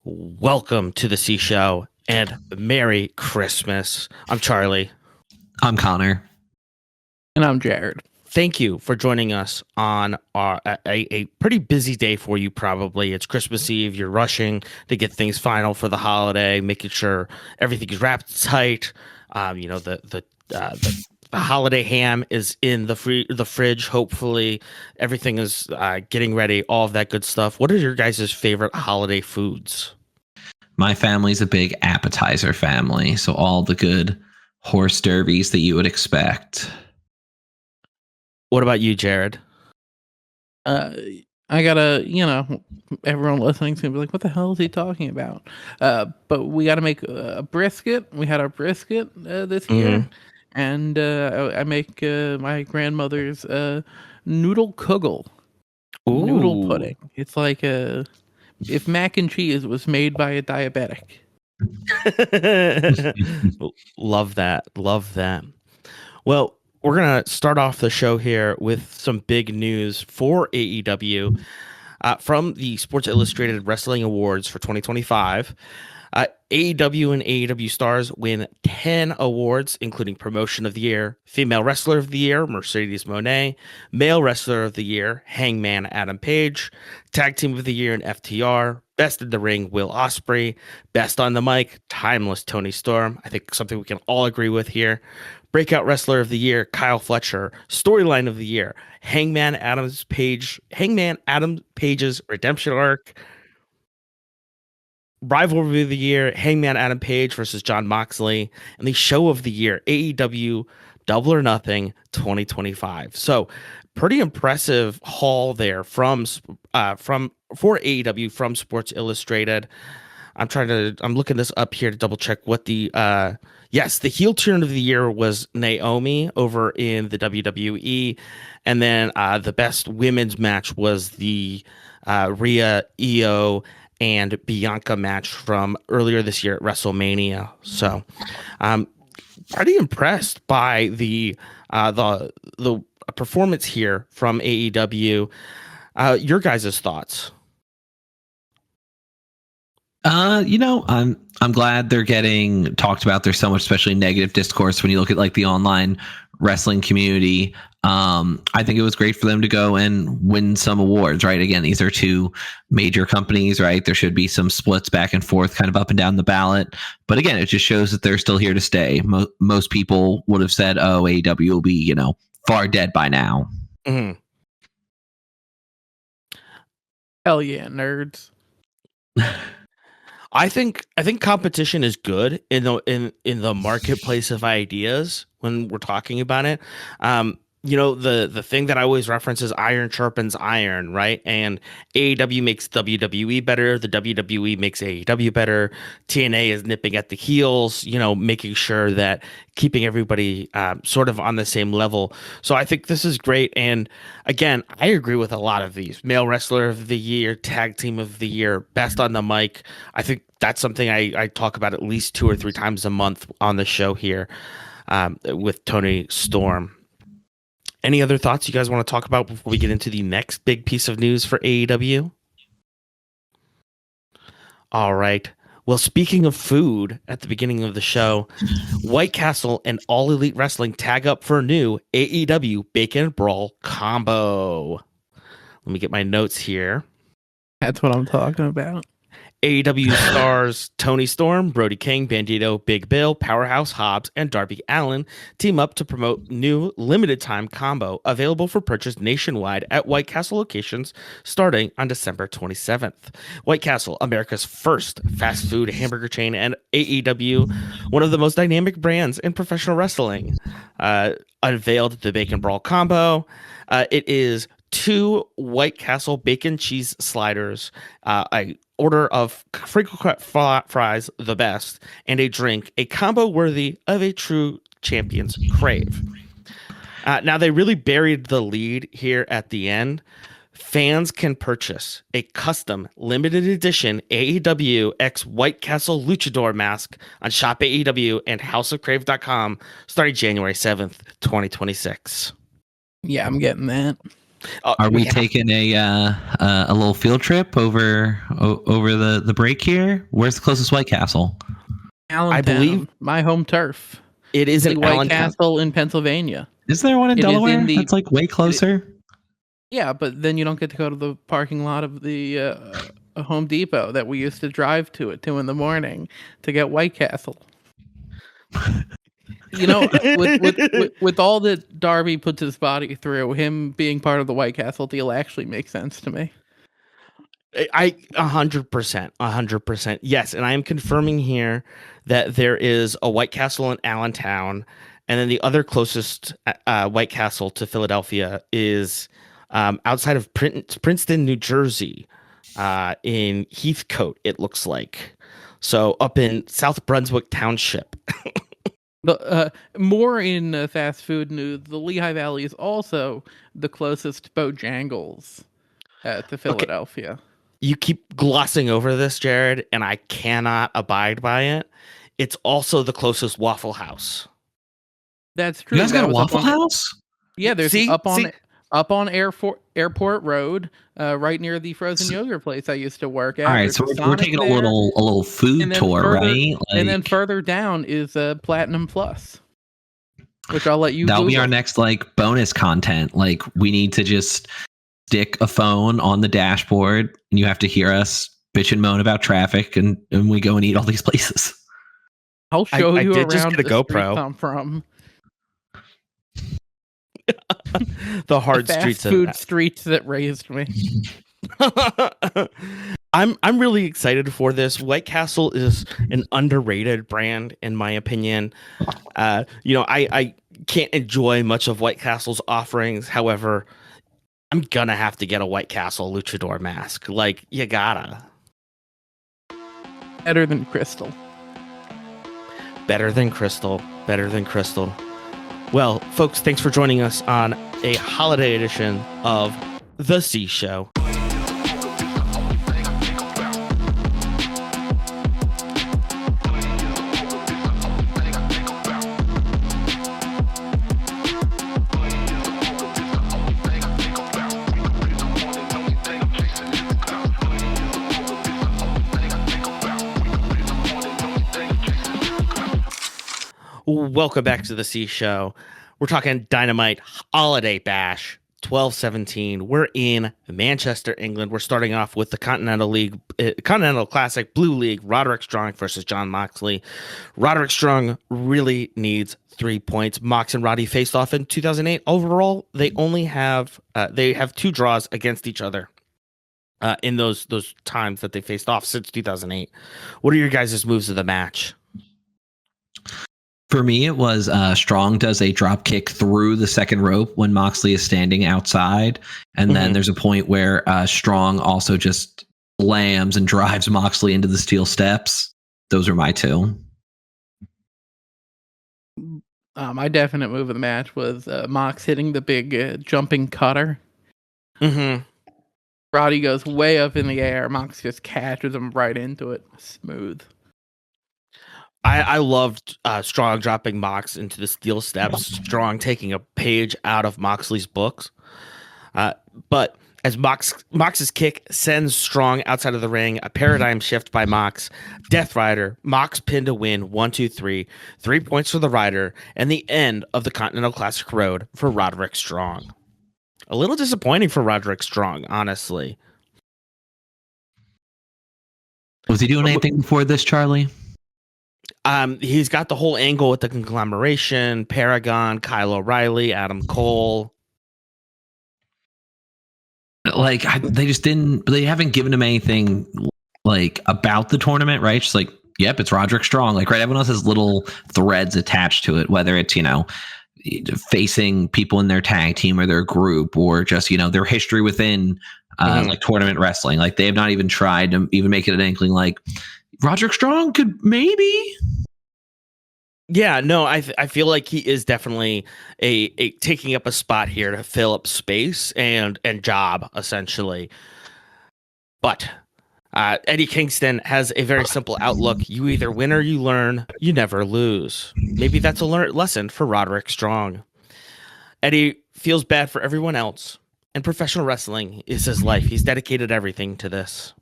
Welcome to the C Show and Merry Christmas. I'm Charlie. I'm Connor. And I'm Jared. Thank you for joining us on a pretty busy day for you, probably. It's Christmas Eve. You're rushing to get things final for the holiday, making sure everything is wrapped tight. The holiday ham is in the fridge. Hopefully, everything is getting ready, all of that good stuff. What are your guys' favorite holiday foods? My family's a big appetizer family, so all the good horse derbies that you would expect. What about you, Jared? I gotta, everyone listening's gonna be like, what the hell is he talking about? But we gotta make a brisket. We had our brisket this year. And I make my grandmother's noodle kugel. Ooh. Noodle pudding. It's like if mac and cheese was made by a diabetic. Love that. Well, we're going to start off the show here with some big news for AEW from the Sports Illustrated Wrestling Awards for 2025. AEW and AEW stars win 10 awards, including Promotion of the Year, Female Wrestler of the Year, Mercedes Moné, Male Wrestler of the Year, Hangman Adam Page, Tag Team of the Year in FTR, Best in the Ring, Will Ospreay, Best on the Mic, Timeless Tony Storm. I think something we can all agree with here. Breakout Wrestler of the Year, Kyle Fletcher. Storyline of the Year, Hangman Adam Page's redemption arc. Rivalry of the Year, Hangman Adam Page versus Jon Moxley, and the Show of the Year, AEW Double or Nothing 2025. So, pretty impressive haul there for AEW from Sports Illustrated. I'm looking this up here to double check what the heel turn of the year was Naomi over in the WWE, and then the best women's match was the Rhea Io and Bianca match from earlier this year at WrestleMania. So, pretty impressed by the performance here from AEW. Your guys' thoughts? I'm glad they're getting talked about. There's so much, especially negative discourse when you look at like the online wrestling community. I think it was great for them to go and win some awards, right? Again, these are two major companies, right? There should be some splits back and forth, kind of up and down the ballot. But again, it just shows that they're still here to stay. Most people would have said, oh, AEW will be, far dead by now. Mm-hmm. Hell yeah, nerds. I think competition is good in the marketplace of ideas when we're talking about it. The thing that I always reference is iron sharpens iron, right? And AEW makes WWE better. The WWE makes AEW better. TNA is nipping at the heels, making sure that keeping everybody sort of on the same level. So I think this is great. And again, I agree with a lot of these. Male Wrestler of the Year, Tag Team of the Year, Best on the Mic. I think that's something I talk about at least 2 or 3 times a month on the show here with Tony Storm. Any other thoughts you guys want to talk about before we get into the next big piece of news for AEW? All right. Well, speaking of food, at the beginning of the show, White Castle and All Elite Wrestling tag up for a new AEW Bacon Brawl combo. Let me get my notes here. That's what I'm talking about. AEW stars Tony Storm, Brody King, Bandito, Big Bill, Powerhouse Hobbs, and Darby Allin team up to promote new limited time combo available for purchase nationwide at White Castle locations starting on December 27th. White Castle, America's first fast food hamburger chain, and AEW, one of the most dynamic brands in professional wrestling, unveiled the Bacon Brawl combo. It is 2 White Castle bacon cheese sliders, a order of crinkle cut fries, the best, and a drink, a combo worthy of a true champion's crave. Now, they really buried the lead here at the end. Fans can purchase a custom limited edition AEW X White Castle Luchador mask on Shop AEW and houseofcrave.com starting January 7th, 2026. Yeah, I'm getting that. Are we taking a little field trip over the break here? Where's the closest White Castle? Allentown, I believe my home turf. it is Big in White Allentown. Castle in Pennsylvania. Is there one in It is Delaware? in the- That's like way closer. Yeah, but then you don't get to go to the parking lot of the Home Depot that we used to drive to at 2 a.m. to get White Castle. You know, with all that Darby puts his body through, him being part of the White Castle deal actually makes sense to me. I 100%. Yes, and I am confirming here that there is a White Castle in Allentown, and then the other closest White Castle to Philadelphia is outside of Princeton, New Jersey, in Heathcote. It looks like so up in South Brunswick Township. More in fast food news, the Lehigh Valley is also the closest Bojangles to Philadelphia. Okay. You keep glossing over this, Jared, and I cannot abide by it. It's also the closest Waffle House. That's true. You guys got a Waffle House? Yeah, there's up on Airport Road, right near the frozen yogurt place I used to work at. All right, so we're taking a little food tour, right? And then further down is Platinum Plus, which I'll let you. That'll Google. be our next bonus content. We need to just stick a phone on the dashboard, and you have to hear us bitch and moan about traffic, and we go and eat all these places. I'll show you around just get a GoPro. I'm from. The hard fast streets food of streets that raised me. I'm really excited for this. White Castle is an underrated brand, in my opinion. I can't enjoy much of White Castle's offerings. However, I'm gonna have to get a White Castle luchador mask. You gotta. Better than Crystal. Better than Crystal. Well, folks, thanks for joining us on a holiday edition of The C Show. Welcome back to the C Show. We're talking Dynamite Holiday Bash 12/17. We're in Manchester, England. We're starting off with the Continental Classic Blue League, Roderick Strong versus Jon Moxley. Roderick Strong really needs 3 points. Mox and Roddy faced off in 2008. Overall, they only have 2 draws against each other in those times that they faced off since 2008. What are your guys' moves of the match? For me, it was Strong does a drop kick through the second rope when Moxley is standing outside. And then there's a point where Strong also just slams and drives Moxley into the steel steps. Those are my 2. My definite move of the match was Mox hitting the big jumping cutter. Mm-hmm. Roddy goes way up in the air. Mox just catches him right into it. Smooth. I loved Strong dropping Mox into the steel steps. Strong taking a page out of Moxley's books. But as Mox's kick sends Strong outside of the ring, a paradigm shift by Mox. Death Rider, Mox pin to win 1, 2, 3. 3 points for the Rider, and the end of the Continental Classic Road for Roderick Strong. A little disappointing for Roderick Strong, honestly. Was he doing anything before this, Charlie? He's got the whole angle with the conglomeration, Paragon, Kyle O'Reilly, Adam Cole. They haven't given him anything about the tournament, right? Just yep, it's Roderick Strong. Right, everyone else has little threads attached to it, whether it's, facing people in their tag team or their group, or just, their history within tournament wrestling. They have not even tried to even make it an inkling Roderick Strong could maybe. Yeah, no, I feel like he is definitely a taking up a spot here to fill up space and job, essentially. But Eddie Kingston has a very simple outlook. You either win or you learn. You never lose. Maybe that's a lesson for Roderick Strong. Eddie feels bad for everyone else, and professional wrestling is his life. He's dedicated everything to this.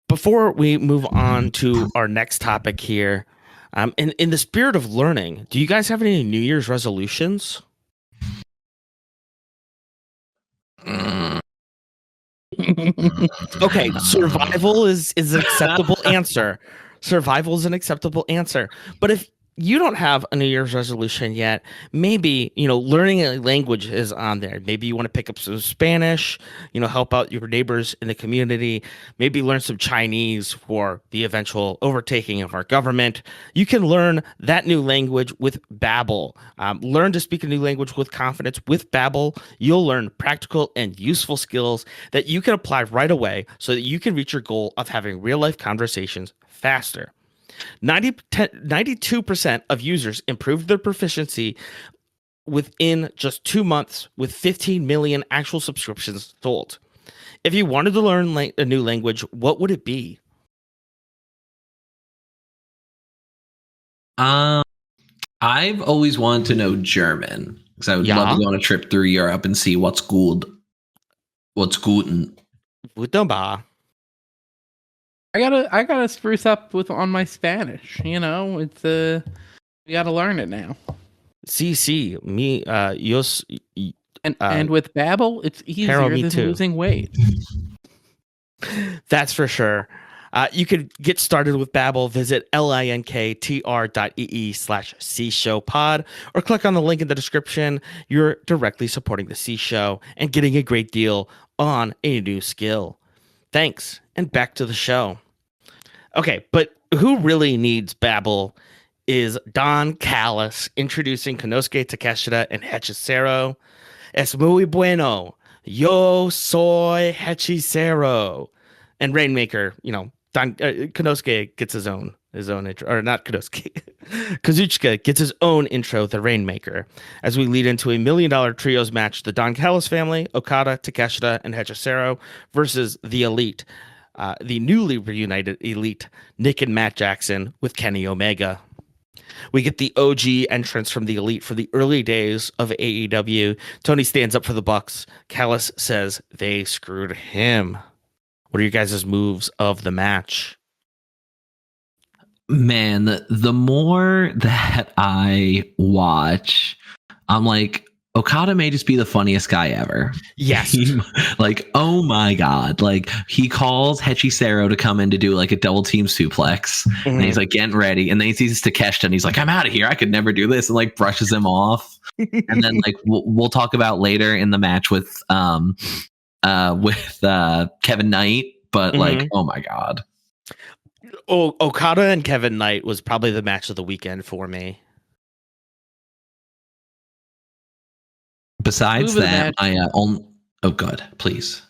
Before we move on to our next topic here, in the spirit of learning, do you guys have any New Year's resolutions? Okay, survival is an acceptable answer. Survival is an acceptable answer. But if you don't have a New Year's resolution yet, maybe, learning a language is on there. Maybe you want to pick up some Spanish, help out your neighbors in the community, maybe learn some Chinese for the eventual overtaking of our government. You can learn that new language with Babbel. Learn to speak a new language with confidence with Babbel. You'll learn practical and useful skills that you can apply right away so that you can reach your goal of having real-life conversations faster. 92% of users improved their proficiency within just 2 months, with 15 million actual subscriptions sold. If you wanted to learn a new language, what would it be? I've always wanted to know German because I would love to go on a trip through Europe and see what's good. What's guten? Wunderbar. I gotta spruce up on my Spanish. It's you gotta learn it now. Sí, me, yo, and with Babbel, it's easier than losing weight. That's for sure. You could get started with Babbel. Visit linktr.ee/C-Show-pod or click on the link in the description. You're directly supporting the C Show and getting a great deal on a new skill. Thanks, and back to the show. Okay, but who really needs Babbel is Don Callis introducing Konosuke Takeshita and Hechicero. Es muy bueno. Yo soy Hechicero. And Rainmaker, Konosuke gets his own intro, or not Konosuke. Kazuchika gets his own intro, the Rainmaker, as we lead into a $1 million trios match: the Don Callis family, Okada, Takeshita, and Hechicero versus the Elite, the newly reunited Elite, Nick and Matt Jackson with Kenny Omega. We get the OG entrance from the Elite for the early days of AEW. Tony stands up for the Bucks. Callis says they screwed him. What are you guys' moves of the match? Man, the more that I watch, I'm like, Okada may just be the funniest guy ever. Yes. Oh my God. He calls Hechicero to come in to do a double team suplex. Mm-hmm. And he's getting ready. And then he sees Takeshita and he's like, I'm out of here. I could never do this. And brushes him off. And then we'll talk about later in the match with Kevin Knight. But oh my God. Okada and Kevin Knight was probably the match of the weekend for me. Besides that, God, please.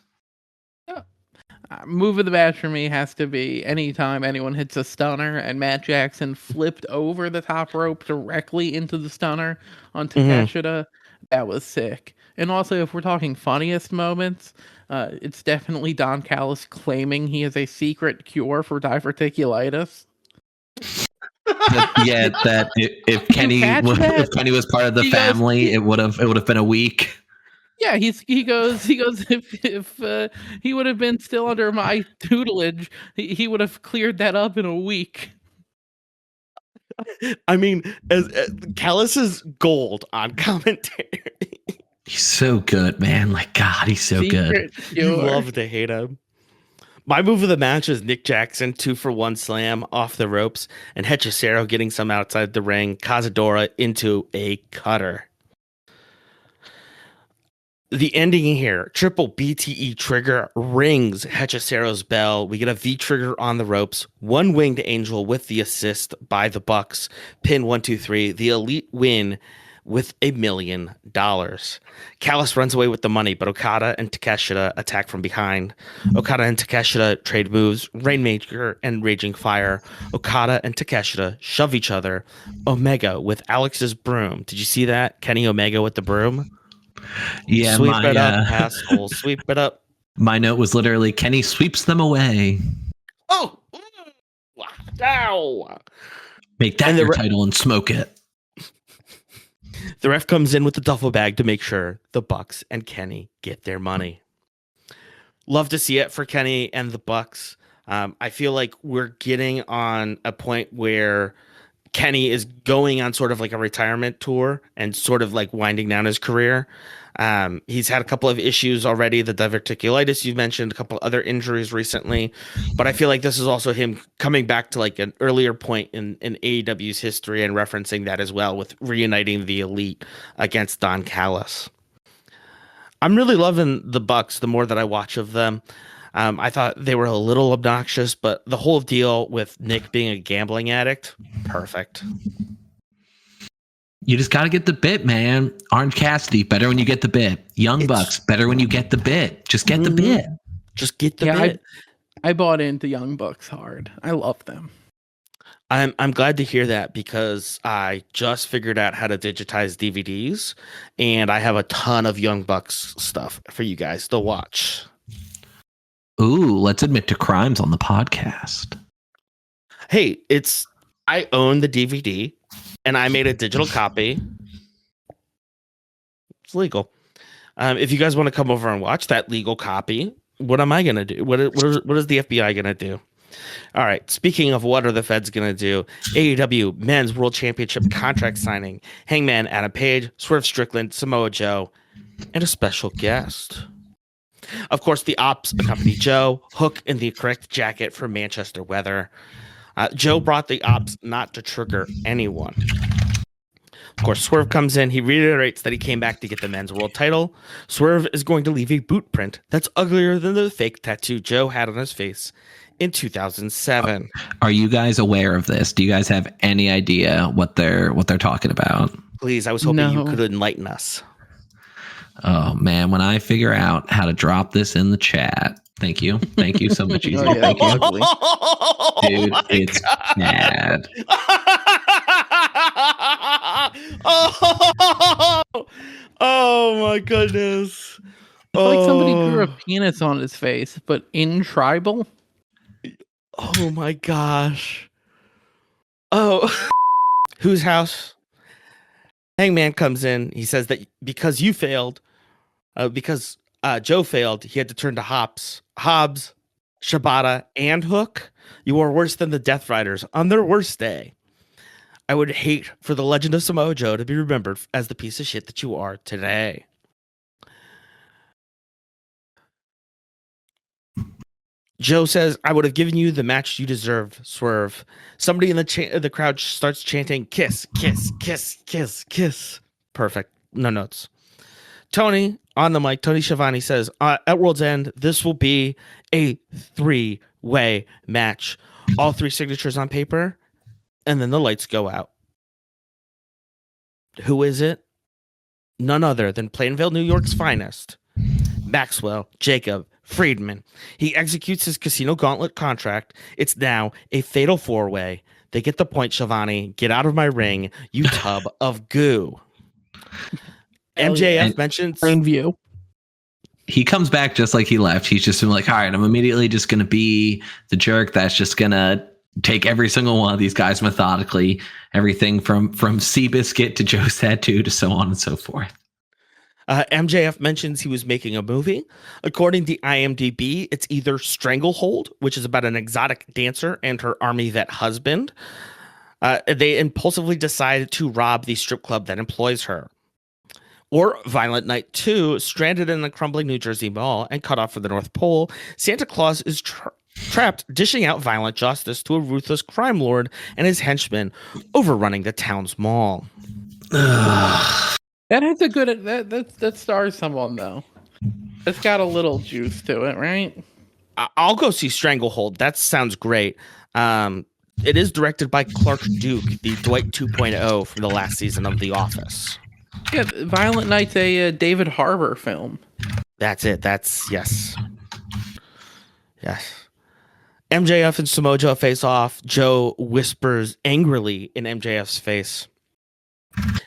Move of the match for me has to be anytime anyone hits a stunner, and Matt Jackson flipped over the top rope directly into the stunner on Takeshita. Mm-hmm. That was sick. And also, if we're talking funniest moments, it's definitely Don Callis claiming he has a secret cure for diverticulitis. That if Kenny was part of the family, it would have been a week. Yeah, he goes if he would have been still under my tutelage, he would have cleared that up in a week. I mean, as Callis is gold on commentary. He's so good, man. God, he's so good. You love to hate him. My move of the match is Nick Jackson 2-for-1 slam off the ropes, and Hechicero getting some outside the ring. Cazadora into a cutter. The ending here, triple BTE trigger rings Hechicero's bell. We get a V trigger on the ropes. One winged angel with the assist by the Bucks. Pin 1, 2, 3. The Elite win with $1 million. Callis runs away with the money, but Okada and Takeshita attack from behind. Okada and Takeshita trade moves, Rainmaker and Raging Fire. Okada and Takeshita shove each other. Omega with Alex's broom. Did you see that? Kenny Omega with the broom? Yeah, sweep it up, asshole. Sweep it up. My note was literally, Kenny sweeps them away. Oh! Ow! Make that your title and smoke it. The ref comes in with the duffel bag to make sure the Bucks and Kenny get their money. Love to see it for Kenny and the Bucks. I feel like we're getting on a point where Kenny is going on sort of like a retirement tour and sort of like winding down his career. He's had a couple of issues already, the diverticulitis you mentioned, a couple other injuries recently, but I feel like this is also him coming back to like an earlier point in AEW's history and referencing that as well with reuniting the Elite against Don Callis. I'm really loving the Bucks the more that I watch of them. I thought they were a little obnoxious, but the whole deal with Nick being a gambling addict, perfect. You just got to get the bit, man. Orange Cassidy, better when you get the bit. Young Bucks, better when you get the bit. Just get the bit. Just get the bit. I bought into Young Bucks hard. I love them. I'm glad to hear that because I just figured out how to digitize DVDs, and I have a ton of Young Bucks stuff for you guys to watch. Ooh, let's admit to crimes on the podcast. Hey, I own the DVD and I made a digital copy. It's legal. If you guys want to come over and watch that legal copy, what am I going to do? What is the FBI going to do? All right. Speaking of what are the feds going to do? AEW Men's World Championship contract signing. Hangman Adam Page, Swerve Strickland, Samoa Joe, and a special guest. Of course, the Ops accompany Joe, Hook in the correct jacket for Manchester weather. Joe brought the Ops not to trigger anyone. Of course, Swerve comes in. He reiterates that he came back to get the men's world title. Swerve is going to leave a boot print that's uglier than the fake tattoo Joe had on his face in 2007. Are you guys aware of this? Do you guys have any idea what they're talking about? Please, I was hoping you could enlighten us. Oh man, when I figure out how to drop this in the chat, thank you so much, Easy. Oh, yeah, dude, it's bad. Oh my goodness! It's like somebody drew a penis on his face, but in tribal. Oh my gosh! Oh, whose house? Hangman comes in. He says that because you failed. Because Joe failed, he had to turn to Hobbs, Shibata, and Hook. You are worse than the Death Riders on their worst day. I would hate for the legend of Samoa Joe to be remembered as the piece of shit that you are today. Joe says, I would have given you the match you deserve, Swerve. Somebody in the crowd starts chanting, kiss, kiss, kiss, kiss, kiss. Perfect. No notes. Tony, on the mic, Tony Schiavone says, at World's End, this will be a 3-way match. All 3 signatures on paper, and then the lights go out. Who is it? None other than Plainville, New York's finest. Maxwell, Jacob, Friedman. He executes his casino gauntlet contract. It's now a fatal 4-way. They get the point, Schiavone. Get out of my ring, you tub of goo. MJF mentions View. He comes back just like he left. He's just been like, all right, I'm immediately just going to be the jerk that's just going to take every single one of these guys methodically. Everything from Seabiscuit to Joe's Tattoo to so on and so forth. MJF mentions he was making a movie. According to IMDb, it's either Stranglehold, which is about an exotic dancer and her army vet husband. They impulsively decide to rob the strip club that employs her. Or Violent Night 2, stranded in a crumbling New Jersey mall and cut off from the North Pole, Santa Claus is trapped dishing out violent justice to a ruthless crime lord and his henchmen overrunning the town's mall. That has a good that stars someone though. It's got a little juice to it, right? I'll go see Stranglehold. That sounds great. It is directed by Clark Duke, the Dwight 2.0 from the last season of The Office. Yeah, Violent Night's a David Harbour film. That's it. Yes. MJF and Samoa Joe face off. Joe whispers angrily in MJF's face.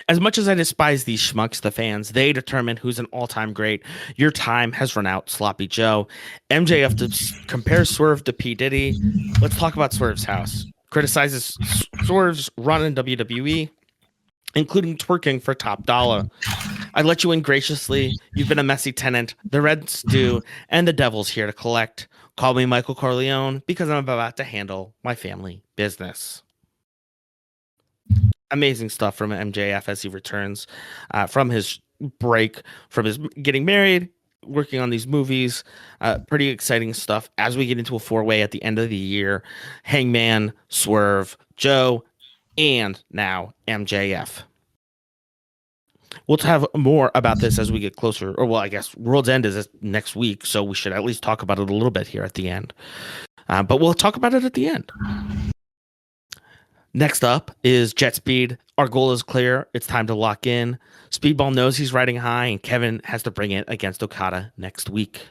As much as I despise these schmucks, the fans, they determine who's an all-time great. Your time has run out, Sloppy Joe. MJF compares Swerve to P. Diddy. Let's talk about Swerve's house. Criticizes Swerve's run in WWE. including twerking for top dollar. I let you in graciously. You've been a messy tenant. The rent's due, and the devil's here to collect. Call me Michael Corleone because I'm about to handle my family business. Amazing stuff from MJF as he returns from his break, from his getting married, working on these movies. Pretty exciting stuff as we get into a four-way at the end of the year. Hangman, Swerve, Joe, and now MJF. We'll have more about this as we get closer. Or, well, I guess World's End is next week, so we should at least talk about it a little bit here at the end. But we'll talk about it at the end. Next up is Jet Speed. Our goal is clear. It's time to lock in. Speedball knows he's riding high, and Kevin has to bring it against Okada next week.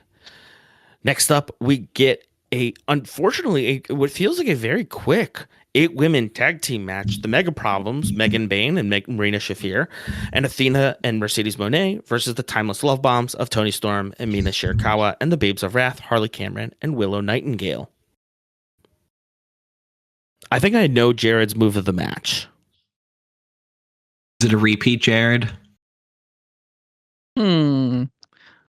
Next up, we get what feels like a very quick 8-women tag team match. The Mega Problems, Megan Bayne and Marina Shafir, and Athena and Mercedes Moné versus the Timeless Love Bombs of Toni Storm and Mina Shirakawa and the Babes of Wrath, Harley Cameron and Willow Nightingale. I think I know Jared's move of the match. Is it a repeat, Jared?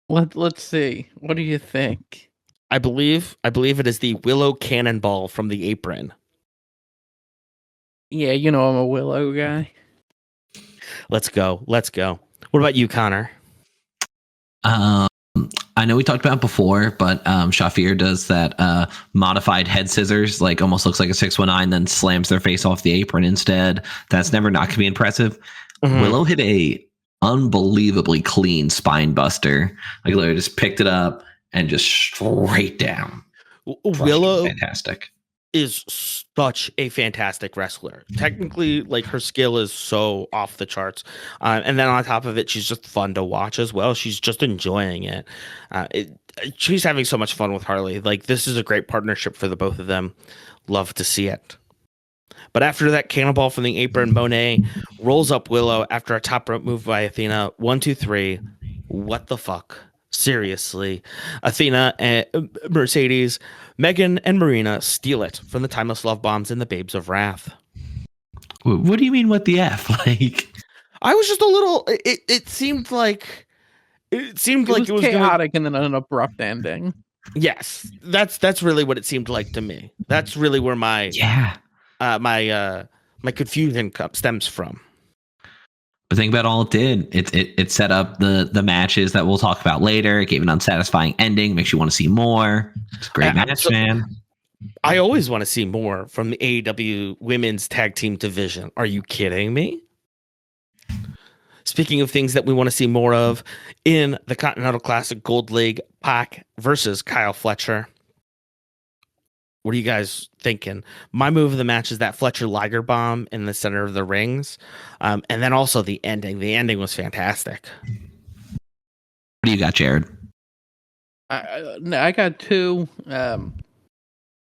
Let's see. What do you think? I believe it is the Willow Cannonball from the apron. Yeah, you know I'm a Willow guy. Let's go. What about you, Connor? I know we talked about it before, but Shafir does that modified head scissors, like almost looks like a 619, then slams their face off the apron instead. That's never not gonna be impressive. Mm-hmm. Willow hit a unbelievably clean spine buster. Like literally just picked it up and just straight down. Willow fantastic. Is such a fantastic wrestler. Technically, like her skill is so off the charts. And then on top of it, she's just fun to watch as well. She's just enjoying it. She's having so much fun with Harley. Like this is a great partnership for the both of them. Love to see it. But after that cannonball from the apron, Monet rolls up Willow after a top rope move by Athena. 1, 2, 3. What the fuck? Seriously. Athena and Mercedes, Megan and Marina steal it from the Timeless Love Bombs and the Babes of Wrath. What do you mean what the F? Like I was just a little it seemed like it was chaotic and then an abrupt ending. Yes. That's really what it seemed like to me. That's really where my my confusion stems from. But think about all it did. It set up the matches that we'll talk about later. It gave an unsatisfying ending. Makes you want to see more. It's a great match, man. I always want to see more from the AEW Women's Tag Team Division. Are you kidding me? Speaking of things that we want to see more of, in the Continental Classic Gold League, Pac versus Kyle Fletcher. What are you guys thinking? My move of the match is that Fletcher Liger bomb in the center of the rings. And then also the ending. The ending was fantastic. What do you got, Jared? I got two.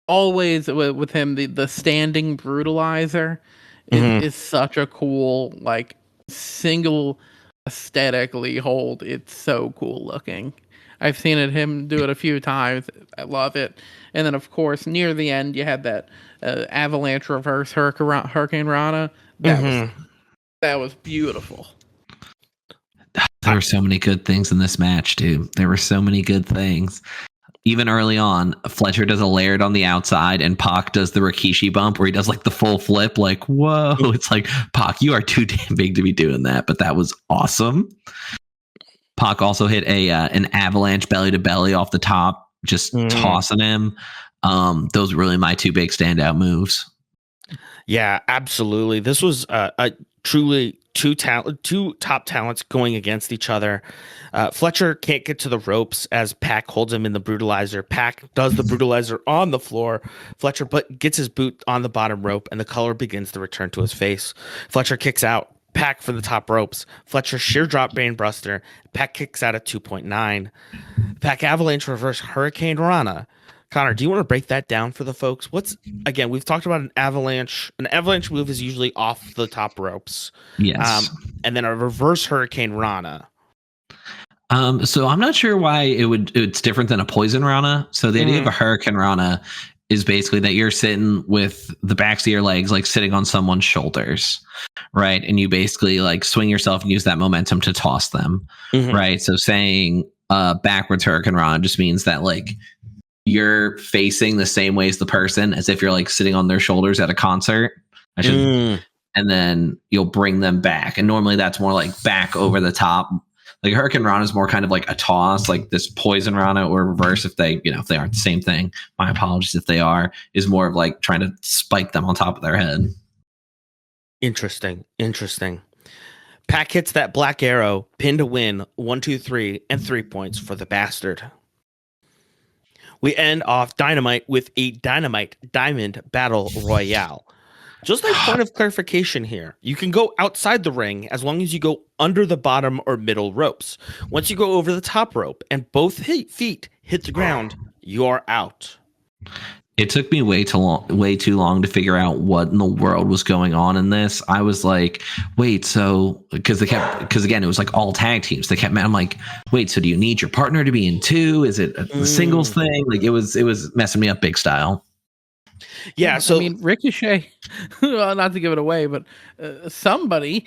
Always with him, the standing brutalizer is such a cool, like, single aesthetically hold. It's so cool looking. I've seen him do it a few times. I love it. And then, of course, near the end, you had that avalanche reverse Hurricane Rana. That was beautiful. There were so many good things in this match, dude. There were so many good things. Even early on, Fletcher does a layered on the outside, and Pac does the Rikishi bump where he does like the full flip. Like, whoa! It's like, Pac, you are too damn big to be doing that. But that was awesome. Pac also hit an avalanche belly to belly off the top, just tossing him. Those were really my two big standout moves. Yeah, absolutely. This was a truly two top talents going against each other. Fletcher can't get to the ropes as Pac holds him in the brutalizer. Pac does the brutalizer on the floor. Fletcher gets his boot on the bottom rope, and the color begins to return to his face. Fletcher kicks out. Pac for the top ropes. Fletcher sheer drop Banebuster. Pac kicks out at 2.9. Pac avalanche reverse Hurricane Rana. Connor, do you want to break that down for the folks? Again, we've talked about an avalanche. An avalanche move is usually off the top ropes. Yes. And then a reverse Hurricane Rana. So I'm not sure why it's different than a poison Rana. So the idea of a Hurricane Rana is basically that you're sitting with the backs of your legs, like sitting on someone's shoulders, right? And you basically like swing yourself and use that momentum to toss them, right? So saying backwards Hurricane Rana just means that like you're facing the same way as the person as if you're like sitting on their shoulders at a concert. And then you'll bring them back. And normally that's more like back over the top. Like Hurricane Rana is more kind of like a toss, like this Poison Rana or reverse if they, if they aren't the same thing. My apologies if they are, is more of like trying to spike them on top of their head. Interesting. Pac hits that black arrow, pin to win, 1, 2, 3, and 3 points for the bastard. We end off Dynamite with a Dynamite Diamond Battle Royale. Just a point of clarification here. You can go outside the ring as long as you go under the bottom or middle ropes. Once you go over the top rope and both feet hit the ground, you are out. It took me way too long to figure out what in the world was going on in this. I was like, wait, so because again, it was like all tag teams. I'm like, wait, so do you need your partner to be in two? Is it a singles thing? Like it was messing me up big style. Yeah, so I mean, Ricochet, well, not to give it away, but somebody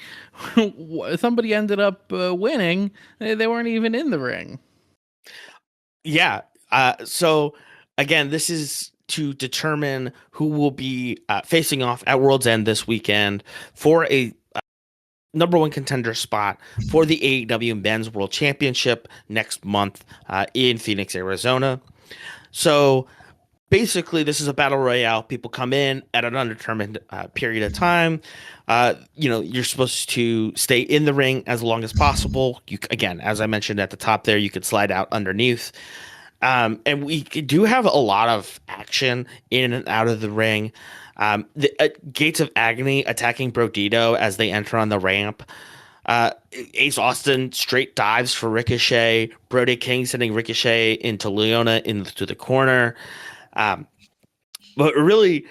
ended up winning. They weren't even in the ring. Yeah. So again, this is to determine who will be facing off at World's End this weekend for a number one contender spot for the AEW Men's World Championship next month in Phoenix, Arizona. So basically, this is a battle royale. People come in at an undetermined period of time. You're supposed to stay in the ring as long as possible. Again, as I mentioned at the top there, you could slide out underneath. And we do have a lot of action in and out of the ring. The Gates of Agony attacking Brodito as they enter on the ramp. Ace Austin straight dives for Ricochet. Brody King sending Ricochet into Leona into the corner. But really,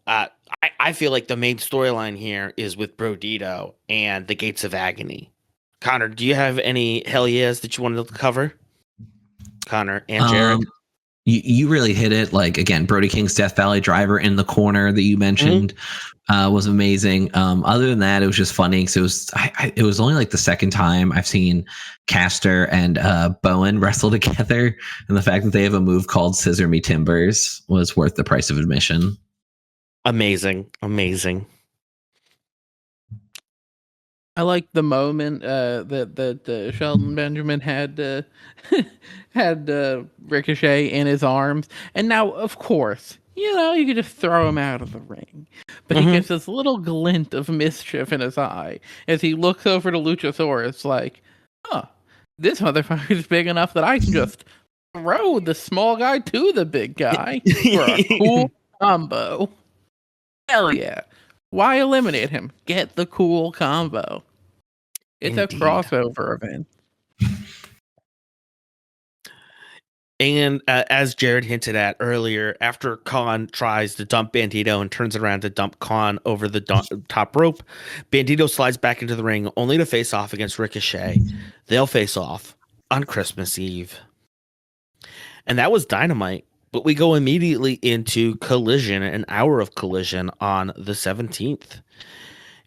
I feel like the main storyline here is with Brodito and the Gates of Agony. Connor, do you have any hell yes that you wanted to cover? Connor and Jared? You really hit it. Like, again, Brody King's Death Valley driver in the corner that you mentioned was amazing. Other than that, it was just funny. So it was only like the second time I've seen Caster and Bowen wrestle together. And the fact that they have a move called Scissor Me Timbers was worth the price of admission. Amazing. I like the moment that Shelton Benjamin had Ricochet in his arms, and now, of course, you could just throw him out of the ring, but he gets this little glint of mischief in his eye as he looks over to Luchasaurus, like, this motherfucker's big enough that I can just throw the small guy to the big guy for a cool combo. Hell yeah. Why eliminate him? Get the cool combo. It's Indeed. A crossover event. And as Jared hinted at earlier, after Khan tries to dump Bandito and turns around to dump Khan over the top rope, Bandito slides back into the ring only to face off against Ricochet. They'll face off on Christmas Eve. And that was Dynamite. But we go immediately into Collision, an hour of Collision on the 17th.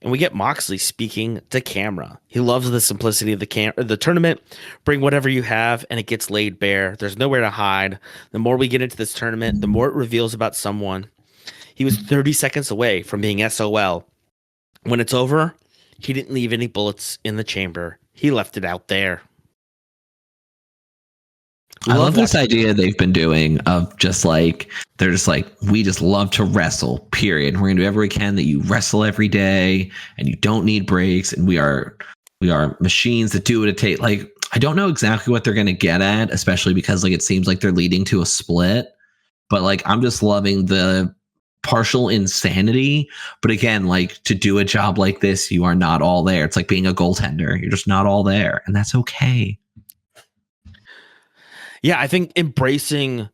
And we get Moxley speaking to camera. He loves the simplicity of the tournament. Bring whatever you have, and it gets laid bare. There's nowhere to hide. The more we get into this tournament, the more it reveals about someone. He was 30 seconds away from being SOL. When it's over, he didn't leave any bullets in the chamber. He left it out there. I love this idea they've been doing of just like, they're just like, we just love to wrestle, period. We're going to do everything we can that you wrestle every day and you don't need breaks. And we are machines that do what it takes. Like, I don't know exactly what they're going to get at, especially because like, it seems like they're leading to a split, but like, I'm just loving the partial insanity. But again, like to do a job like this, you are not all there. It's like being a goaltender. You're just not all there. And that's okay. Yeah, I think embracing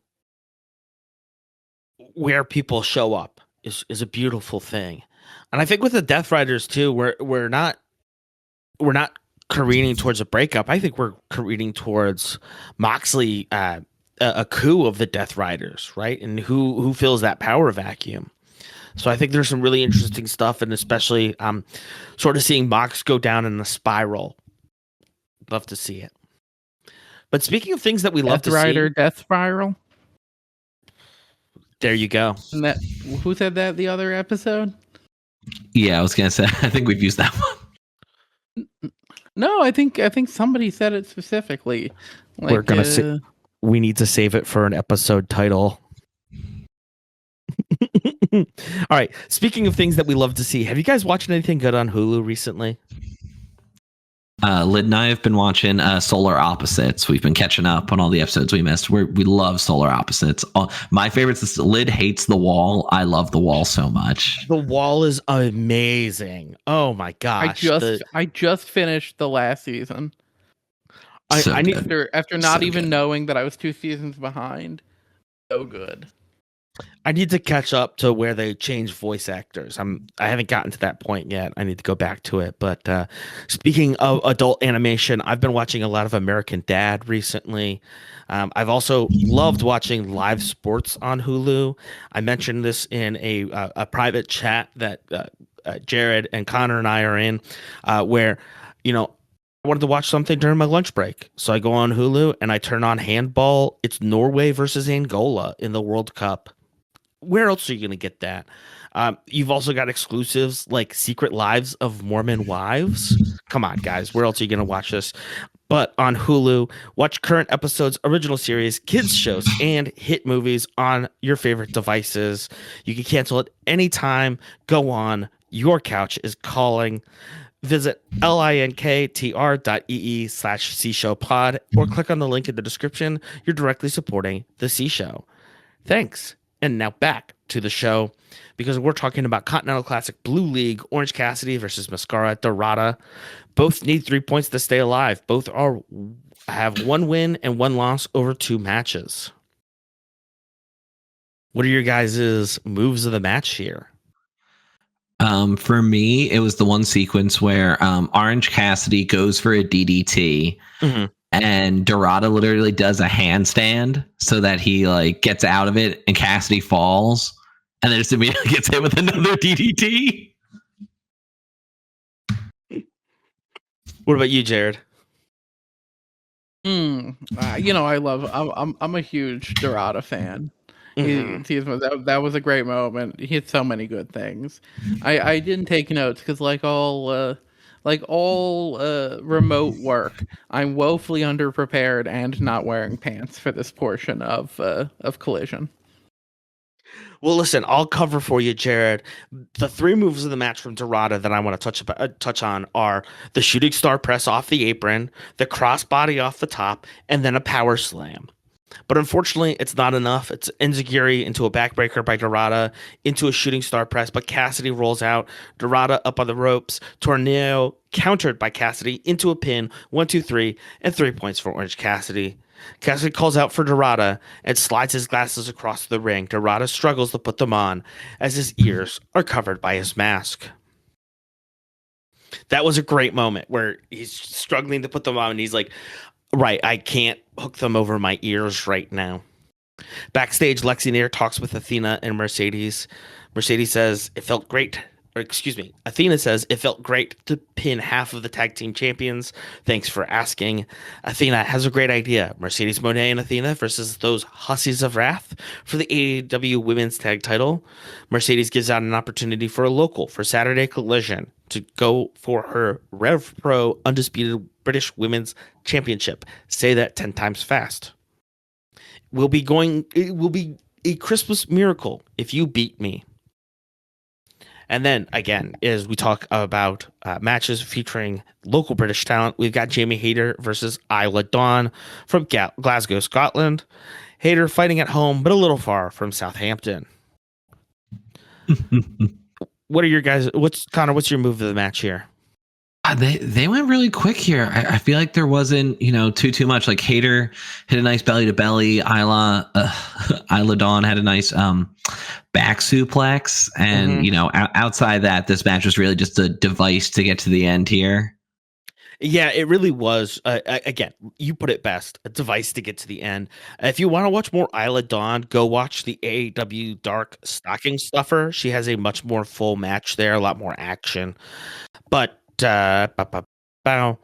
where people show up is a beautiful thing. And I think with the Death Riders too, we're not careening towards a breakup. I think we're careening towards Moxley a coup of the Death Riders, right? And who fills that power vacuum. So I think there's some really interesting stuff, and especially sort of seeing Mox go down in the spiral. Love to see it. But speaking of things that we love to Rider, see, Death Spiral. There you go. And that, who said that the other episode? Yeah, I was gonna say. I think we've used that one. No, I think somebody said it specifically. Like, We're gonna we need to save it for an episode title. All right. Speaking of things that we love to see, have you guys watched anything good on Hulu recently? Lyd and I have been watching Solar Opposites. We've been catching up on all the episodes we missed. We love Solar Opposites. My favorites is Lyd hates The Wall. I love The Wall so much. The Wall is amazing. Oh my gosh! I just finished the last season. I need after not even knowing that I was 2 seasons behind. So good. I need to catch up to where they change voice actors. I haven't gotten to that point yet. I need to go back to it. But speaking of adult animation, I've been watching a lot of American Dad recently. I've also loved watching live sports on Hulu. I mentioned this in a private chat that Jared and Connor and I are in, where, I wanted to watch something during my lunch break. So I go on Hulu and I turn on handball. It's Norway versus Angola in the World Cup. Where else are you going to get that? You've also got exclusives like Secret Lives of Mormon Wives. Come on, guys. Where else are you going to watch this? But on Hulu, watch current episodes, original series, kids shows, and hit movies on your favorite devices. You can cancel at any time. Go on. Your couch is calling. Visit linktr.ee/C-Show-pod or click on the link in the description. You're directly supporting the C-Show. Thanks. And now back to the show, because we're talking about Continental Classic Blue League, Orange Cassidy versus Mascara Dorada. Both need 3 points to stay alive. Both have 1 win and 1 loss over 2 matches. What are your guys' moves of the match here? For me, it was the one sequence where Orange Cassidy goes for a DDT. Mm-hmm. And Dorada literally does a handstand so that he gets out of it, and Cassidy falls, and then just immediately gets hit with another DDT. What about you, Jared? I'm a huge Dorada fan. Mm-hmm. That was a great moment. He had so many good things. I didn't take notes because like all remote work, I'm woefully underprepared and not wearing pants for this portion of Collision. Well, listen, I'll cover for you, Jared. The 3 moves of the match from Dorada that I want to touch on are the shooting star press off the apron, the crossbody off the top, and then a power slam. But unfortunately, it's not enough. It's enziguri into a backbreaker by Dorada, into a shooting star press, but Cassidy rolls out. Dorada up on the ropes. Tornado countered by Cassidy into a pin. 1, 2, 3, and 3 points for Orange Cassidy. Cassidy calls out for Dorada and slides his glasses across the ring. Dorada struggles to put them on as his ears are covered by his mask. That was a great moment where he's struggling to put them on, and he's like, right, I can't hook them over my ears right now. Backstage, Lexi Nair talks with Athena and Mercedes. Mercedes says it felt great. Athena says it felt great to pin half of the tag team champions. Thanks for asking. Athena has a great idea. Mercedes Moné and Athena versus those hussies of wrath for the AEW Women's Tag Title. Mercedes gives out an opportunity for a local for Saturday Collision to go for her Rev Pro Undisputed British Women's Championship. Say that 10 times fast. It will be a Christmas miracle if you beat me. And then, again, as we talk about matches featuring local British talent, we've got Jamie Hayter versus Isla Dawn from Glasgow, Scotland. Hayter fighting at home, but a little far from Southampton. What are your guys? What's your move of the match here? They went really quick here. I feel like there wasn't, too much. Like Hayter hit a nice belly to belly. Isla Dawn had a nice back suplex, and outside that, this match was really just a device to get to the end here. Yeah, it really was. Again, you put it best. A device to get to the end. If you want to watch more Isla Dawn, go watch the AEW Dark Stocking Stuffer. She has a much more full match there, a lot more action. But bow.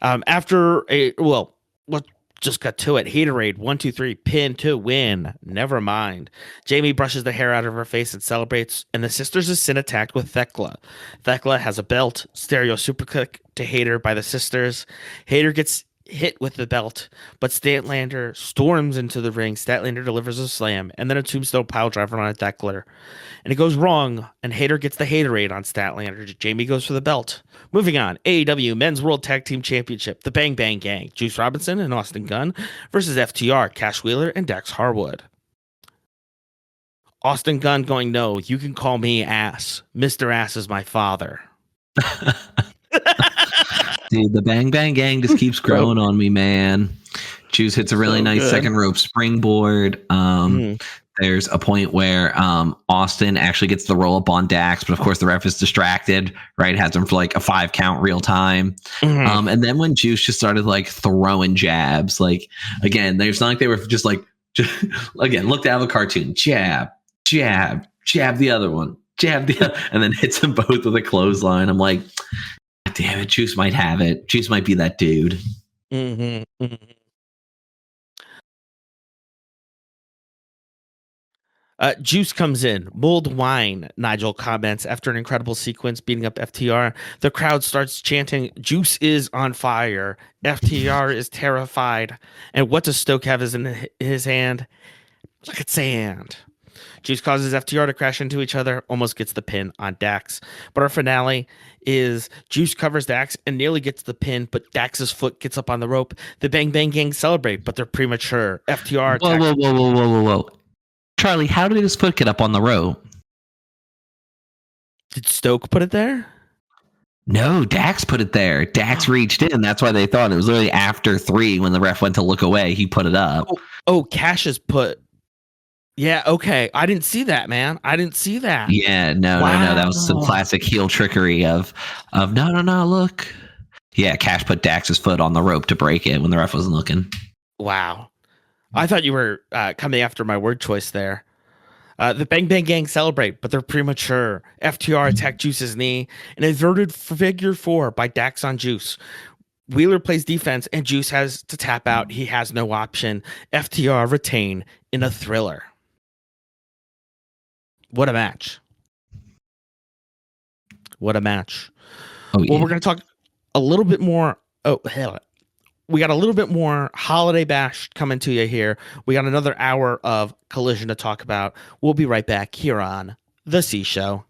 After a well, let's just got to it. Haterade 1 2 3 pin to win. Never mind. Jamie brushes the hair out of her face and celebrates, and the sisters is sin attacked with Thekla. Thekla has a belt. Stereo superkick to Hater by the sisters. Hater gets hit with the belt, but Statlander storms into the ring. Statlander delivers a slam and then a tombstone pile driver on a Thekla. And it goes wrong, and Hater gets the Haterade on Statlander. Jamie goes for the belt. Moving on, AEW Men's World Tag Team Championship. The Bang Bang Gang, Juice Robinson and Austin Gunn versus FTR, Cash Wheeler and Dax Harwood. Austin Gunn going, no, you can call me Ass. Mr. Ass is my father. Dude, the Bang Bang Gang just keeps growing on me, man. Juice hits a really nice second rope springboard. There's a point where Austin actually gets the roll up on Dax, but of course the ref is distracted, right? Has him for like a 5 count real time. And then when Juice just started like throwing jabs, like again, there's not like they were just like, again, looked out of a cartoon, jab, jab, jab the other one, jab the other, and then hits them both with a clothesline. I'm like, damn it, Juice might have it. Juice might be that dude. Juice comes in. Mulled wine, Nigel comments after an incredible sequence beating up FTR. The crowd starts chanting, Juice is on fire. FTR is terrified. And what does Stoke have in his hand? Look at sand. Juice causes FTR to crash into each other, almost gets the pin on Dax. But our finale is Juice covers Dax and nearly gets the pin, but Dax's foot gets up on the rope. The Bang Bang Gang celebrate, but they're premature. FTR Whoa. Charlie, how did his foot get up on the rope? Did Stoke put it there? No, Dax put it there. Dax reached in. That's why they thought it was literally after 3 when the ref went to look away. He put it up. Oh, Cash has put. Yeah, okay. I didn't see that, man. I didn't see that. Yeah, no. That was some classic heel trickery of no, look. Yeah, Cash put Dax's foot on the rope to break it when the ref wasn't looking. Wow. I thought you were coming after my word choice there. The Bang Bang Gang celebrate, but they're premature. FTR attack Juice's knee. An inverted figure 4 by Dax on Juice. Wheeler plays defense, and Juice has to tap out. He has no option. FTR retain in a thriller. What a match. What a match. Oh, yeah. Well, we're going to talk a little bit more. Oh, hell. We got a little bit more Holiday Bash coming to you here. We got another hour of Collision to talk about. We'll be right back here on The C Show.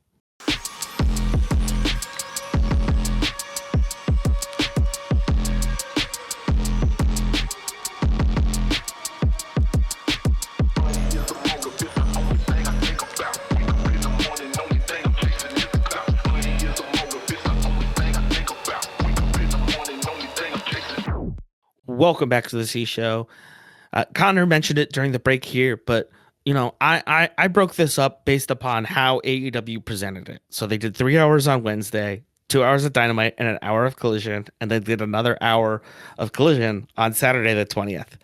Welcome back to the C Show. Connor mentioned it during the break here, but you know, I broke this up based upon how AEW presented it. So they did 3 hours on Wednesday, 2 hours of Dynamite, and an hour of Collision, and they did another hour of Collision on Saturday the 20th.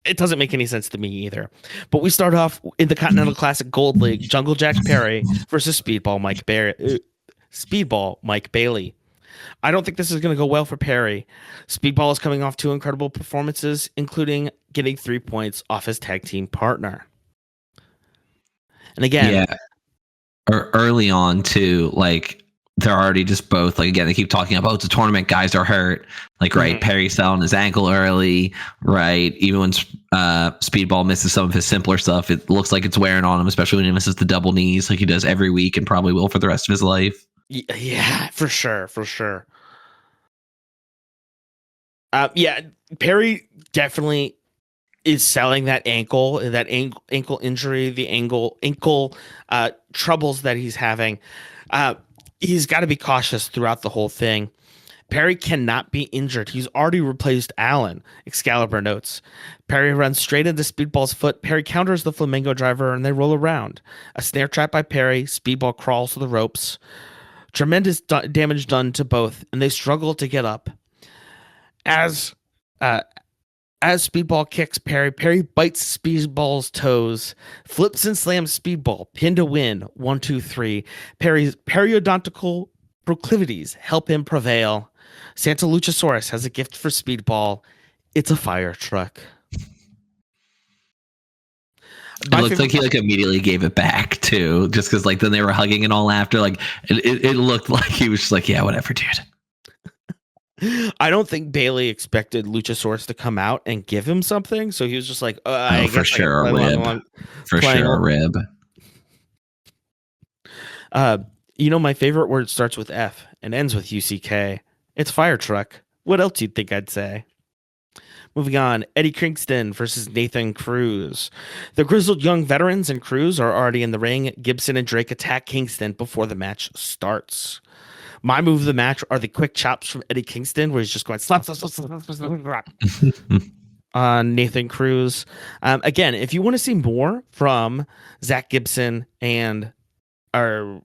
It doesn't make any sense to me either. But we start off in the Continental Classic Gold League, Jungle Jack Perry versus Speedball Mike Bailey. I don't think this is going to go well for Perry. Speedball is coming off 2 incredible performances, including getting 3 points off his tag team partner. And again, early on too, like they're already just both like, again, they keep talking about it's a tournament, guys are hurt. Like, right, Perry's selling his ankle early, right? Even when Speedball misses some of his simpler stuff, it looks like it's wearing on him, especially when he misses the double knees like he does every week and probably will for the rest of his life. Yeah, for sure. Perry definitely is selling that ankle injury, the ankle troubles that he's having. He's got to be cautious throughout the whole thing. Perry cannot be injured. He's already replaced Allen, Excalibur notes. Perry runs straight into Speedball's foot. Perry counters the Flamingo driver, and they roll around. A snare trap by Perry. Speedball crawls to the ropes. Tremendous damage done to both, and they struggle to get up. As uh, as Speedball kicks Perry, Perry bites Speedball's toes, flips and slams Speedball, pin to win. 1, 2, 3. Perry's periodontical proclivities help him prevail. Santa Luchasaurus has a gift for Speedball. It's a fire truck. It looked like he immediately gave it back too, just because then they were hugging and all after. It looked like he was just like, yeah, whatever, dude. I don't think Bailey expected Luchasaurus to come out and give him something, so he was just like, for sure a rib. For sure a rib. My favorite word starts with F and ends with UCK. It's fire truck. What else you'd think I'd say? Moving on, Eddie Kingston versus Nathan Cruz. The grizzled young veterans and Cruz are already in the ring. Gibson and Drake attack Kingston before the match starts. My move of the match are the quick chops from Eddie Kingston, where he's just going slap, slap, slap, slap, slap, slap on Nathan Cruz. Again, if you want to see more from Zach Gibson and, I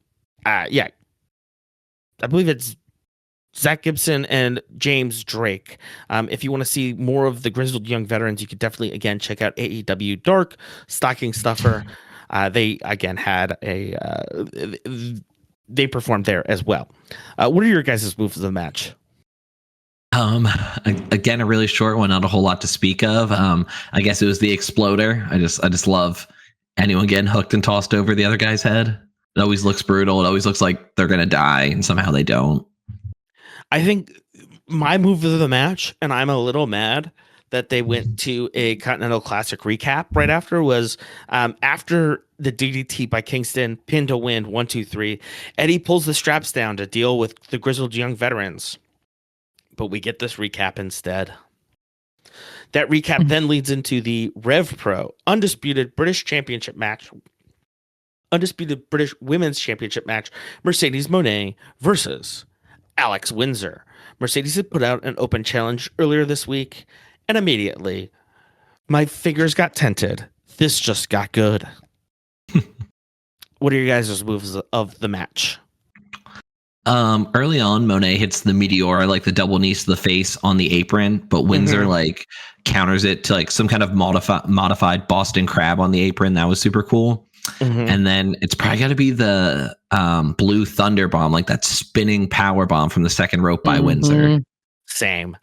believe it's Zach Gibson and James Drake. If you want to see more of the grizzled young veterans, you could definitely, again, check out AEW Dark, Stocking Stuffer. They, again, had they performed there as well. What are your guys' moves of the match? Again, a really short one, not a whole lot to speak of. I guess it was the Exploder. I just love anyone getting hooked and tossed over the other guy's head. It always looks brutal. It always looks like they're gonna die, and somehow they don't. I think my move of the match, and I'm a little mad that they went to a Continental Classic recap right after, was after the DDT by Kingston, pin to win, 1, 2, 3. Eddie pulls the straps down to deal with the grizzled young veterans, but we get this recap instead. That recap then leads into the Rev Pro Undisputed British Women's Championship match, Mercedes Moné versus Alex Windsor. Mercedes had put out an open challenge earlier this week, and immediately my fingers got tented. This just got good. What are your guys' moves of the match? Early on, Monet hits the Meteora, the double knees to the face on the apron, but Windsor counters it to some kind of modified Boston Crab on the apron. That was super cool. And then it's probably got to be the Blue Thunder Bomb, that spinning power bomb from the second rope by Windsor. Same.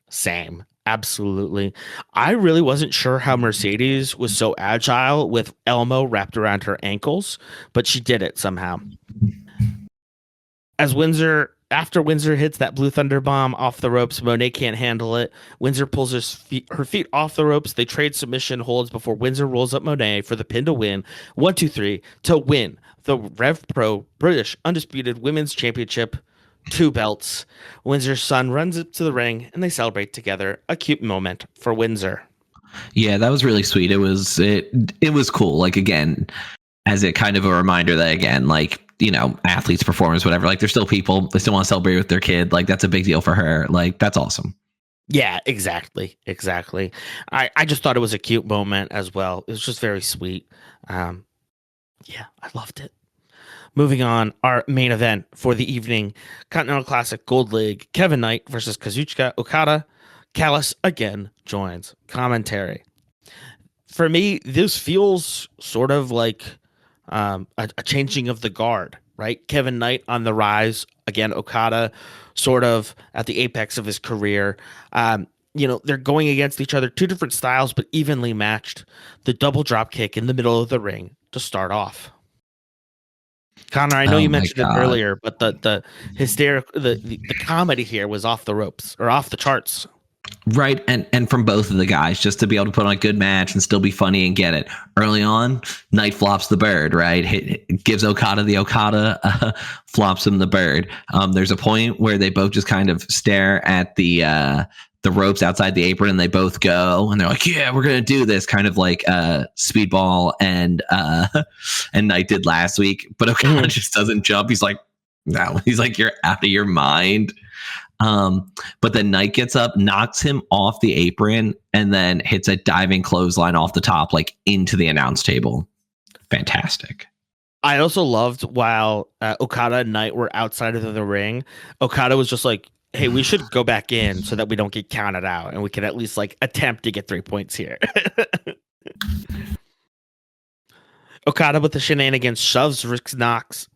Absolutely. I really wasn't sure how Mercedes was so agile with Elmo wrapped around her ankles, but she did it somehow. After Windsor hits that Blue Thunder Bomb off the ropes, Monet can't handle it. Windsor pulls her feet off the ropes. They trade submission holds before Windsor rolls up Monet for the pin to win. 1, 2, 3 to win the Rev Pro British Undisputed Women's Championship. 2 belts. Windsor's son runs up to the ring and they celebrate together. A cute moment for Windsor. Yeah, that was really sweet. It was cool. Again, as a kind of a reminder that, again, athletes, performers, whatever, they're still people. They still want to celebrate with their kid. That's a big deal for her. That's awesome. Yeah, exactly. I just thought it was a cute moment as well. It was just very sweet. I loved it. Moving on, our main event for the evening, Continental Classic Gold League, Kevin Knight versus Kazuchika Okada. Callis again joins commentary. For me, this feels sort of like a changing of the guard, right? Kevin Knight on the rise. Again, Okada sort of at the apex of his career. They're going against each other, 2 different styles, but evenly matched. The double drop kick in the middle of the ring to start off. Connor, I know you mentioned it earlier, but the hysterical, the comedy here was off the ropes or off the charts. Right, and from both of the guys, just to be able to put on a good match and still be funny and get it. Early on, Knight flops the bird, right? Gives Okada the Okada, flops him the bird. There's a point where they both just kind of stare at the ropes outside the apron, and they both go, and they're like, "Yeah, we're gonna do this," kind of like Speedball and Knight did last week. But Okada just doesn't jump. He's like, "No," he's like, "You're out of your mind." But then Knight gets up, knocks him off the apron, and then hits a diving clothesline off the top, into the announce table. Fantastic. I also loved while Okada and Knight were outside of the ring, Okada was just Hey, we should go back in so that we don't get counted out and we can at least like attempt to get 3 points here. Okada with the shenanigans shoves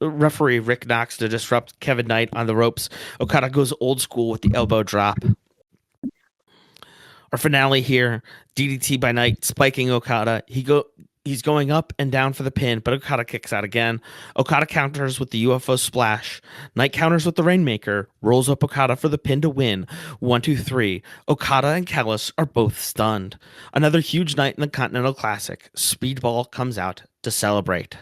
referee Rick Knox to disrupt Kevin Knight on the ropes. Okada goes old school with the elbow drop. Our finale here, DDT by Knight, spiking Okada. He's going up and down for the pin, but Okada kicks out again. Okada counters with the UFO splash. Knight counters with the Rainmaker, rolls up Okada for the pin to win. 1, 2, 3. Okada and Callis are both stunned. Another huge night in the Continental Classic. Speedball comes out to celebrate.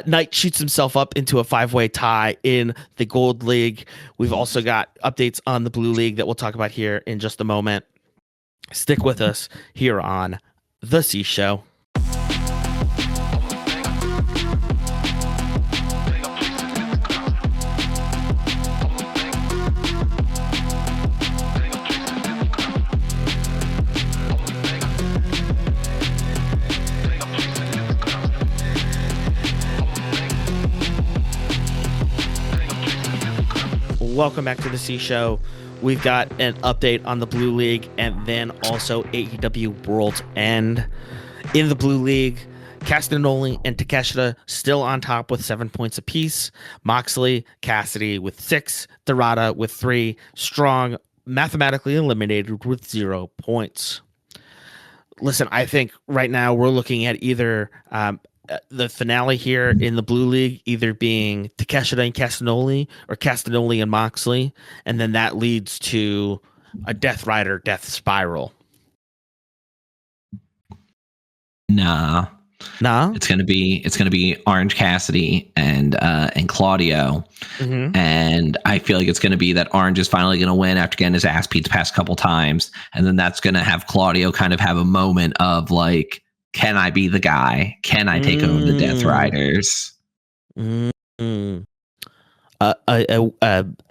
Knight shoots himself up into a 5-way tie in the Gold League. We've also got updates on the Blue League that we'll talk about here in just a moment. Stick with us here on The C Show. Welcome back to The C Show. We've got an update on the Blue League and then also AEW World's End. In the Blue League, Castagnoli and Takeshita still on top with 7 points apiece. Moxley, Cassidy with 6, Dorada with 3, Strong mathematically eliminated with 0 points. Listen, I think right now we're looking at either the finale here in the Blue League either being Takeshita and Castagnoli or Castagnoli and Moxley, and then that leads to a Death Rider Death Spiral. Nah. It's gonna be Orange Cassidy and Claudio, and I feel like it's gonna be that Orange is finally gonna win after getting his ass beat the past couple times, and then that's gonna have Claudio kind of have a moment of like, can I be the guy? Can I take over the Death Riders? A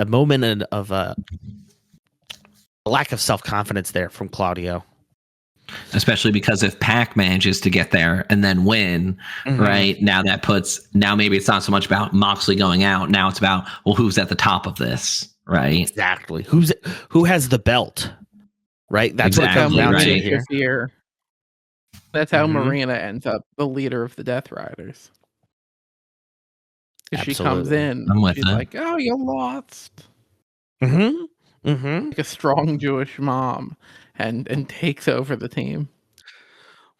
moment of a lack of self-confidence there from Claudio. Especially because if Pac manages to get there and then win, right, now maybe it's not so much about Moxley going out. Now it's about, well, who's at the top of this, right? Exactly. Who has the belt, right? That's exactly what comes down right. to here. That's how Marina ends up the leader of the Death Riders. She comes in, she's like, "Oh, you lost." Like a strong Jewish mom, and takes over the team.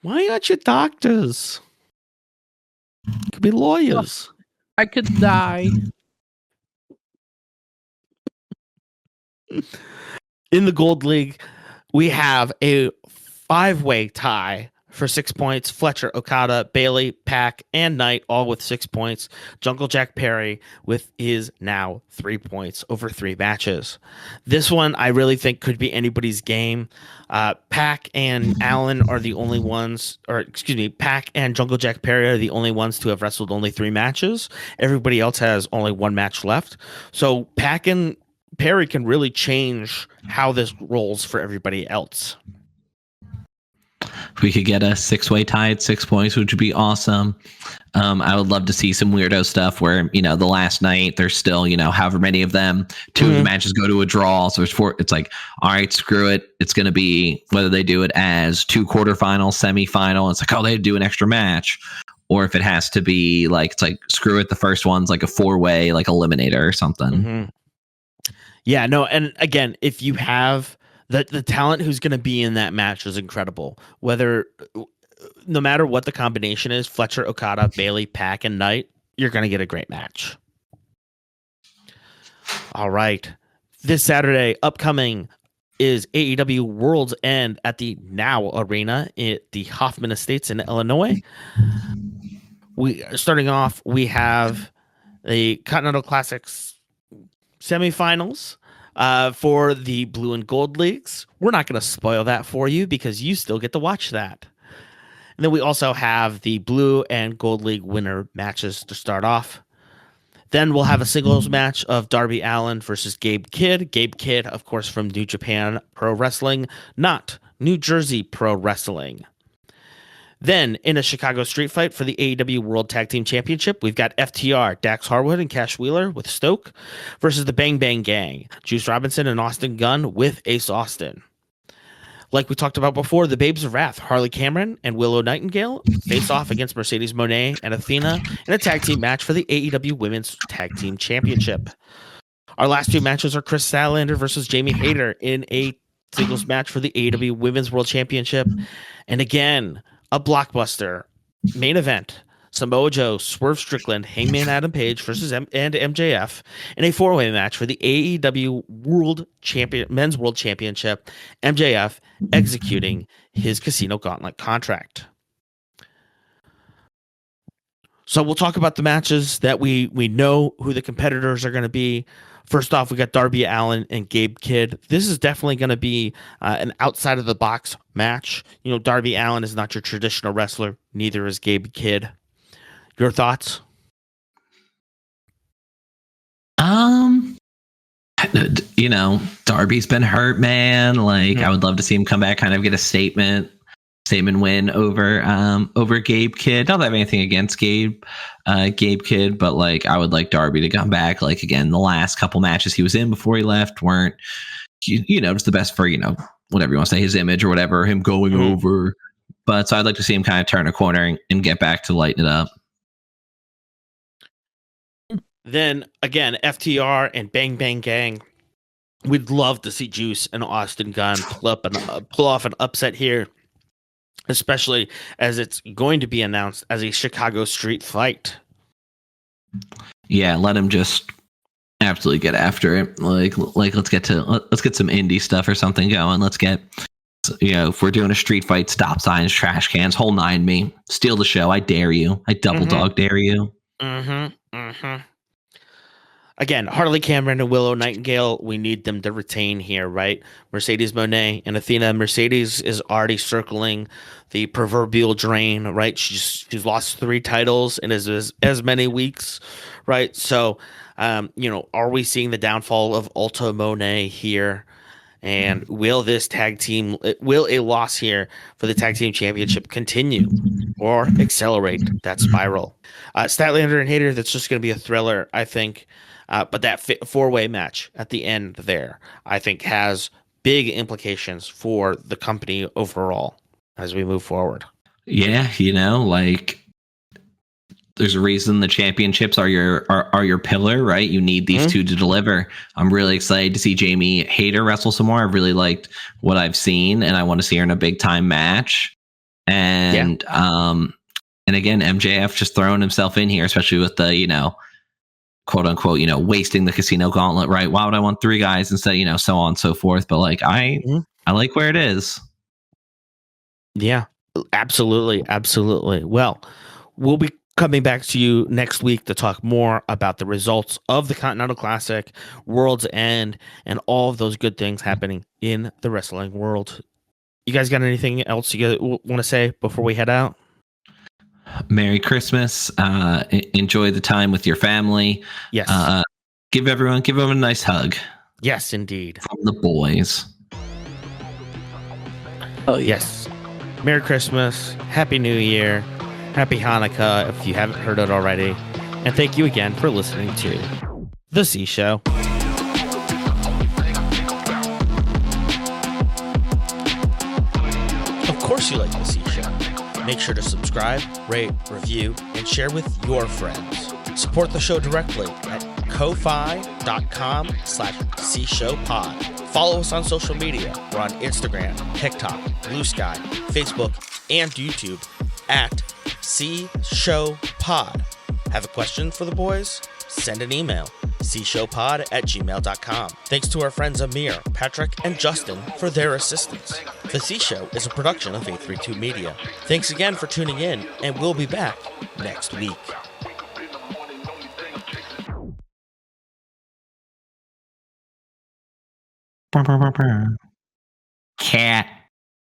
Why aren't you doctors? You could be lawyers. I could die. In the Gold League, we have a 5-way tie for 6 points. Fletcher, Okada, Bailey, Pac, and Knight all with 6 points. Jungle Jack Perry with his now 3 points over 3 matches. This one I really think could be anybody's game. Pac and Allen are the only ones, Pac and Jungle Jack Perry are the only ones to have wrestled only 3 matches. Everybody else has only 1 match left. So Pac and Perry can really change how this rolls for everybody else. If we could get a 6-way tie at 6 points, which would be awesome. I would love to see some weirdo stuff where, the last night there's still, however many of them, 2 of the matches go to a draw. So it's like, all right, screw it. It's going to be whether they do it as 2 quarterfinals, semifinal. It's like, oh, they do an extra match. Or if it has to be like, it's like, screw it. The first one's like a 4-way, like eliminator or something. Yeah, no. And again, if you have the talent who's going to be in that match is incredible. No matter what the combination is, Fletcher, Okada, Bailey, Pac, and Knight, you're going to get a great match. All right. This Saturday, upcoming is AEW World's End at the Now Arena at the Hoffman Estates in Illinois. Starting off, we have the Continental Classics semifinals. For the Blue and Gold Leagues. We're not going to spoil that for you because you still get to watch that. And then we also have the Blue and Gold League winner matches to start off. Then we'll have a singles match of Darby Allin versus Gabe Kidd. Gabe Kidd, of course, from New Japan Pro Wrestling, not New Jersey Pro Wrestling. Then, in a Chicago street fight for the AEW World Tag Team Championship, we've got FTR, Dax Harwood, and Cash Wheeler with Stoke versus the Bang Bang Gang, Juice Robinson and Austin Gunn with Ace Austin. Like we talked about before, the Babes of Wrath, Harley Cameron and Willow Nightingale, face off against Mercedes Moné and Athena in a tag team match for the AEW Women's Tag Team Championship. Our last two matches are Chris Statlander versus Jamie Hayter in a singles match for the AEW Women's World Championship. And again, a blockbuster main event. Samoa Joe, Swerve Strickland, Hangman Adam Page versus MJF in a four-way match for the AEW Men's World Championship. MJF executing his Casino Gauntlet contract. So we'll talk about the matches that we know who the competitors are going to be. First off, we got Darby Allin and Gabe Kidd. This is definitely going to be an outside of the box match. You know, Darby Allin is not your traditional wrestler. Neither is Gabe Kidd. Your thoughts? You know, Darby's been hurt, man. Like, I would love to see him come back, kind of get a statement win over Gabe Kidd. Not that I have anything against Gabe Kidd, but like, I would like Darby to come back. Like, again, the last couple matches he was in before he left weren't, you know, just the best for, you know, whatever you want to say, his image or whatever, him going over. But so I'd like to see him kind of turn a corner and get back to lighting it up. Then again, FTR and Bang Bang Gang. We'd love to see Juice and Austin Gunn pull off an upset here, especially as it's going to be announced as a Chicago street fight. Yeah, let him just absolutely get after it. Like let's get some indie stuff or something going. Let's get, you know, if we're doing a street fight, stop signs, trash cans, whole nine me, steal the show. I dare you. I double dog dare you. Again, Harley Cameron and Willow Nightingale, we need them to retain here, right? Mercedes Moné and Athena. Mercedes is already circling the proverbial drain, right? She's lost 3 titles in as many weeks, right? So, you know, are we seeing the downfall of Ulta Moné here? And will a loss here for the tag team championship continue or accelerate that spiral? Statlander and Hayter, that's just going to be a thriller, I think. But that 4-way match at the end there, I think, has big implications for the company overall as we move forward. Yeah, you know, like, there's a reason the championships are your pillar, right? You need these two to deliver. I'm really excited to see Jamie Hayter wrestle some more. I've really liked what I've seen, and I want to see her in a big time match. And and again, MJF just throwing himself in here, especially with the, you know, quote unquote, you know, wasting the Casino Gauntlet, right? Why would I want 3 guys instead, you know, so on and so forth. But like, I like where it is. Yeah, absolutely. Well, we'll be coming back to you next week to talk more about the results of the Continental Classic, World's End, and all of those good things happening in the wrestling world. You guys got anything else you want to say before we head out? Merry Christmas. Enjoy the time with your family. Yes. Give them a nice hug. Yes, indeed. From the boys. Oh, yes. Merry Christmas. Happy New Year. Happy Hanukkah, if you haven't heard it already. And thank you again for listening to The C Show. Of course you like The C Show. Make sure to subscribe, rate, review, and share with your friends. Support the show directly at ko-fi.com/cshowpod. Follow us on social media. We're on Instagram, TikTok, Blue Sky, Facebook, and YouTube at C Show Pod. Have a question for the boys? Send an email, cshowpod@gmail.com. Thanks to our friends Amir, Patrick, and Justin for their assistance. The C Show is a production of 832 Media. Thanks again for tuning in, and we'll be back next week. Cat.